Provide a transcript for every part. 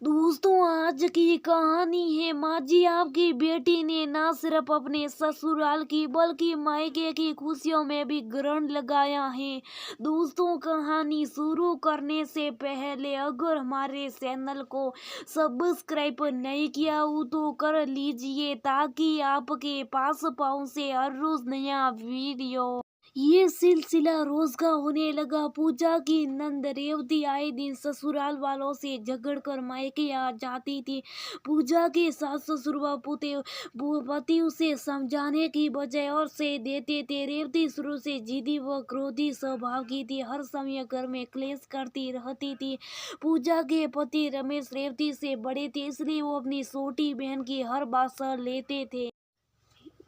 दोस्तों, आज की कहानी है। माँ जी आपकी बेटी ने ना सिर्फ अपने ससुराल की बल्कि मायके की खुशियों में भी ग्रहण लगाया है। दोस्तों, कहानी शुरू करने से पहले अगर हमारे चैनल को सब्सक्राइब नहीं किया हो तो कर लीजिए ताकि आपके पास पहुंचे हर रोज नया वीडियो। ये सिलसिला रोज का होने लगा। पूजा की नंद रेवती आए दिन ससुराल वालों से झगड़कर मायके आ जाती थी। पूजा के सास ससुर व पति उसे समझाने की बजाय और से देते थे। रेवती शुरू से जिद्दी व क्रोधी स्वभाव की थी। हर समय घर में क्लेश करती रहती थी। पूजा के पति रमेश रेवती से बड़े थे, इसलिए वो अपनी छोटी बहन की हर बात सह लेते थे।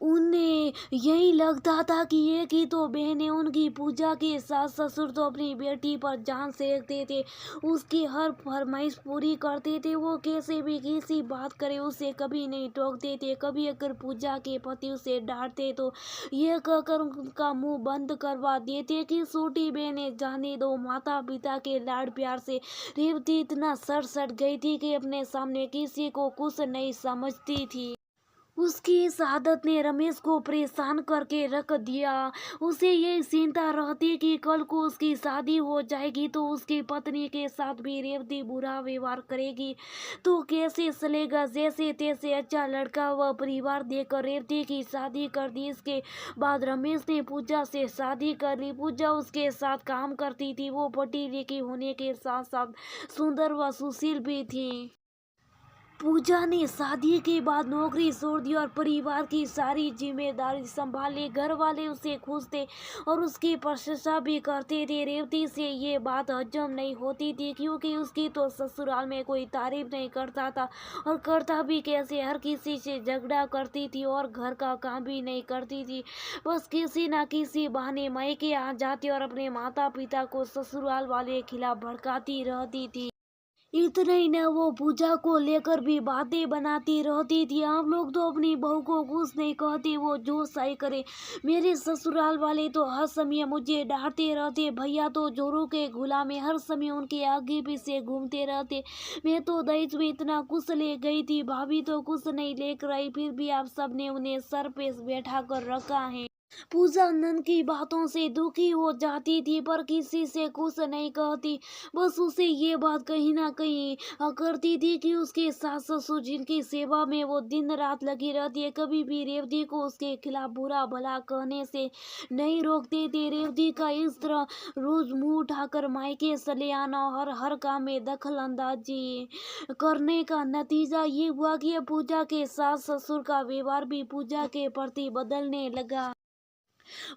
उन्हें यही लगता था कि एक ही तो बहन है उनकी। पूजा के सास ससुर तो अपनी बेटी पर जान सेकते थे, उसकी हर फरमाइश पूरी करते थे। वो कैसे भी किसी बात करे उसे कभी नहीं टोकते थे। कभी अगर पूजा के पति उसे डांटते तो ये कहकर उनका मुंह बंद करवा देते कि छोटी बहन है, जाने दो। माता पिता के लाड प्यार से रेवती इतना सड़ गई थी कि अपने सामने किसी को कुछ नहीं समझती थी। उसकी इस आदत ने रमेश को परेशान करके रख दिया। उसे ये चिंता रहती कि कल को उसकी शादी हो जाएगी तो उसकी पत्नी के साथ भी रेवती बुरा व्यवहार करेगी तो कैसे चलेगा। जैसे तैसे अच्छा लड़का व परिवार देकर रेवती की शादी कर दी। इसके बाद रमेश ने पूजा से शादी कर ली। पूजा उसके साथ काम करती थी। वो पढ़ी लिखी होने के साथ साथ सुंदर व सुशील भी थी। पूजा ने शादी के बाद नौकरी छोड़ दी और परिवार की सारी जिम्मेदारी संभाली। घर वाले उसे खुश थे और उसकी प्रशंसा भी करते थे। रेवती से ये बात हजम नहीं होती थी क्योंकि उसकी तो ससुराल में कोई तारीफ नहीं करता था और करता भी कैसे। हर किसी से झगड़ा करती थी और घर का काम भी नहीं करती थी। बस किसी ना किसी बहाने मायके आ जाती और अपने माता पिता को ससुराल वाले खिलाफ भड़काती रहती थी। इतना ही न, वो पूजा को लेकर भी बातें बनाती रहती थी। आप लोग तो अपनी बहू को कुछ नहीं कहते, वो जो सही करे। मेरे ससुराल वाले तो हर समय मुझे डांटते रहते। भैया तो जोरों के गुलाम है, हर समय उनके आगे पीछे घूमते रहते। मैं तो दहेज में इतना कुछ ले गई थी, भाभी तो कुछ नहीं लेकर आई, फिर भी आप सबने उन्हें सर पे बैठा कर रखा है। पूजा नंद की बातों से दुखी हो जाती थी पर किसी से कुछ नहीं कहती। बस उसे ये बात कहीं ना कहीं करती थी कि उसके सास ससुर जिनकी सेवा में वो दिन रात लगी रहती है, कभी भी रेवती को उसके खिलाफ बुरा भला कहने से नहीं रोकते थे। रेवती का इस तरह रोज मुंह उठाकर मायके चले आना और हर काम में दखल अंदाजी करने का नतीजा ये हुआ कि अब पूजा के सास ससुर का व्यवहार भी पूजा के प्रति बदलने लगा।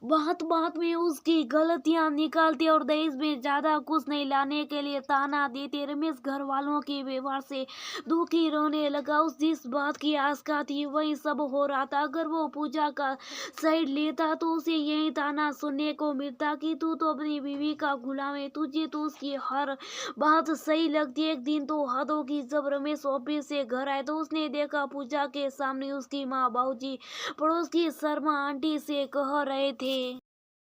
बात बात में उसकी गलतियां निकालते और दहेज में ज्यादा कुछ नहीं लाने के लिए ताना देते। रमेश घर वालों के व्यवहार से दुखी रहने लगा। उस जिस बात की आशा थी वही सब हो रहा था। अगर वो पूजा का साइड लेता तो उसे यही ताना सुनने को मिलता कि तू तो अपनी बीवी का गुलाम है, तुझे तो उसकी हर बात सही लगती है। एक दिन तो हद होगी, जब रमेश ऑफिस से घर आए तो उसने देखा पूजा के सामने उसकी माँ बाबूजी पड़ोस की शर्मा आंटी से कह रहे थे,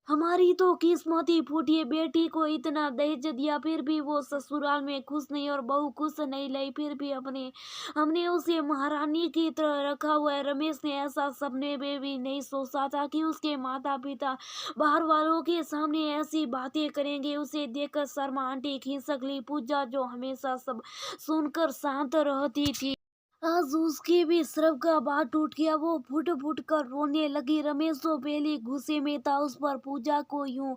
हमारी तो किस्मत ही फूटी है, बेटी को इतना दहेज दिया फिर भी वो ससुराल में खुश नहीं और बहू खुश नहीं लाई, फिर भी हमने उसे महारानी की तरह रखा हुआ है। रमेश ने ऐसा सपने में भी नहीं सोचा था कि उसके माता पिता बाहर वालों के सामने ऐसी बातें करेंगे। उसे देखकर शर्मा आंटी खिसक ली। पूजा जो हमेशा सब सुनकर शांत रहती थी, आज उसके भी सिर्फ का बात टूट गया। वो फुट फुट कर रोने लगी। रमेश तो पहले गुस्से में था उस पर। पूजा को यूं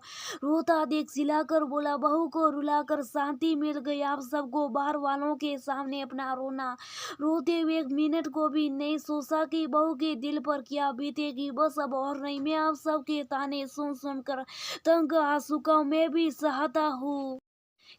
रोता देख चिल्लाकर बोला, बहू को रुलाकर शांति मिल गई। आप सबको बाहर वालों के सामने अपना रोना रोते हुए एक मिनट को भी नहीं सोचा कि बहू के दिल पर क्या बीतेगी। बस अब और नहीं, मैं आप सबके ताने सुन सुनकर तंग आ चुका हूं। मैं भी चाहता हूँ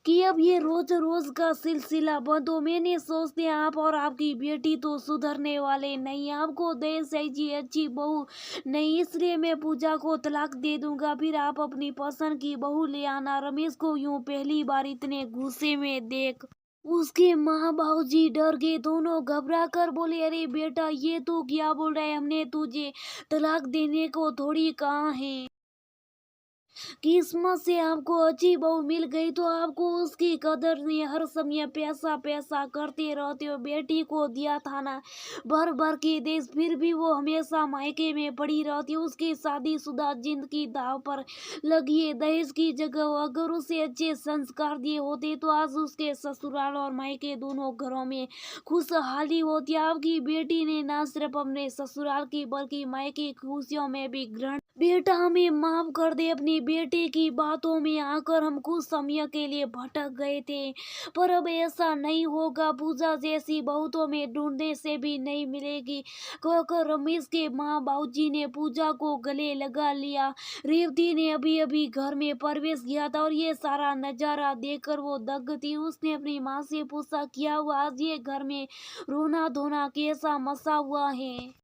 कि अब ये रोज रोज का सिलसिला बंद हो। मैंने सोचते आप और आपकी बेटी तो सुधरने वाले नहीं, आपको दहेज चाहिए, अच्छी बहू नहीं, इसलिए मैं पूजा को तलाक दे दूंगा, फिर आप अपनी पसंद की बहू ले आना। रमेश को यूं पहली बार इतने गुस्से में देख उसके माँ बाबूजी डर गए। दोनों घबरा कर बोले, अरे बेटा ये तो क्या बोल रहा है, हमने तुझे तलाक देने को थोड़ी कहा है। किस्मत से आपको अच्छी बहू मिल गई तो आपको उसकी कदर नहीं, हर समय पैसा पैसा करते रहते हो। बेटी को दिया था ना भर भर के देश, फिर भी वो हमेशा मायके में पड़ी रहती है। उसकी शादीशुदा जिंदगी दाव पर लगी है। दहेज की जगह अगर उसे अच्छे संस्कार दिए होते तो आज उसके ससुराल और मायके दोनों घरों में खुशहाली होती। आपकी बेटी ने न सिर्फ अपने ससुराल की बल्कि मायके की खुशियों में भी ग्रहण। बेटा हमें माफ कर दे, अपनी बेटे की बातों में आकर हम कुछ समय के लिए भटक गए थे, पर अब ऐसा नहीं होगा। पूजा जैसी बहू तो हमें ढूंढने से भी नहीं मिलेगी, कहकर रमेश के माँ बाबूजी ने पूजा को गले लगा लिया। रेवती ने अभी अभी घर में प्रवेश किया था और ये सारा नजारा देखकर वो दंग थी। उसने अपनी माँ से पूछा, क्या हुआ आज ये घर में रोना धोना कैसा मचा हुआ है?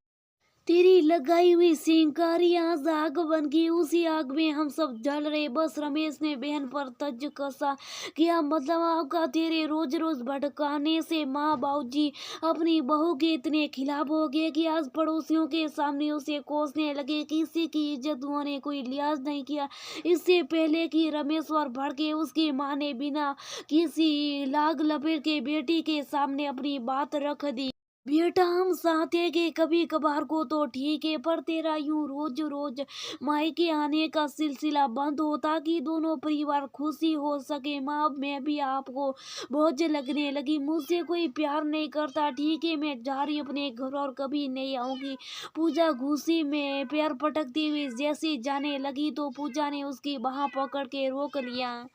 तेरी लगाई हुई चिंगारी आज आग बन गई, उसी आग में हम सब जल रहे। बस रमेश ने बहन पर तंज कसा, क्या मतलब आपका? तेरे रोज रोज भटकाने से माँ बाबूजी अपनी बहू के इतने खिलाफ हो गए कि आज पड़ोसियों के सामने उसे कोसने लगे। किसी की इज्जत उन्होंने कोई लिहाज नहीं किया। इससे पहले कि रमेश और भड़के, उसकी माँ ने बिना किसी लाग लपेट के बेटी के सामने अपनी बात रख दी। बेटा हम चाहते कि कभी कभार को तो ठीक है, पर तेरा यूं रोज रोज मायके आने का सिलसिला बंद हो ताकि दोनों परिवार खुशी हो सके। माँ अब मैं भी आपको बोझ लगने लगी, मुझसे कोई प्यार नहीं करता। ठीक है मैं जा रही हूँ अपने घर और कभी नहीं आऊंगी। पूजा गुस्से में पैर पटकती हुई जैसी जाने लगी तो पूजा ने उसकी बाह पकड़ के रोक लिया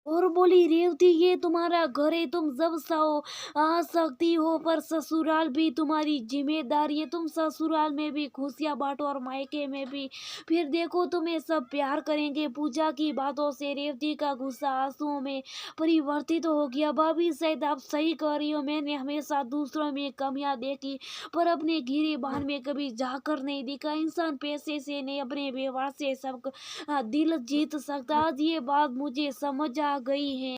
और बोली, रेवती ये तुम्हारा घर है, तुम जब चाहो आ सकती हो, पर ससुराल भी तुम्हारी जिम्मेदारी है। तुम ससुराल में भी खुशियां बांटो और मायके में भी, फिर देखो तुम्हें सब प्यार करेंगे। पूजा की बातों से रेवती का गुस्सा आंसुओं में परिवर्तित हो गया। भाभी शायद आप सही कह रही हो, मैंने हमेशा दूसरों में कमियां देखी पर अपने गिरेबान में कभी झाकर नहीं देखा। इंसान पैसे से नहीं अपने व्यवहार से सब दिल जीत सकता। आज ये बात मुझे समझ आ गई है।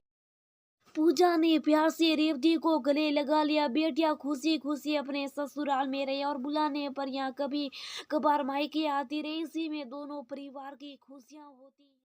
पूजा ने प्यार से रेवती को गले लगा लिया। बेटियां खुशी खुशी अपने ससुराल में रही और बुलाने पर यहाँ कभी कभार मायके आती रही। इसी में दोनों परिवार की खुशियां होती।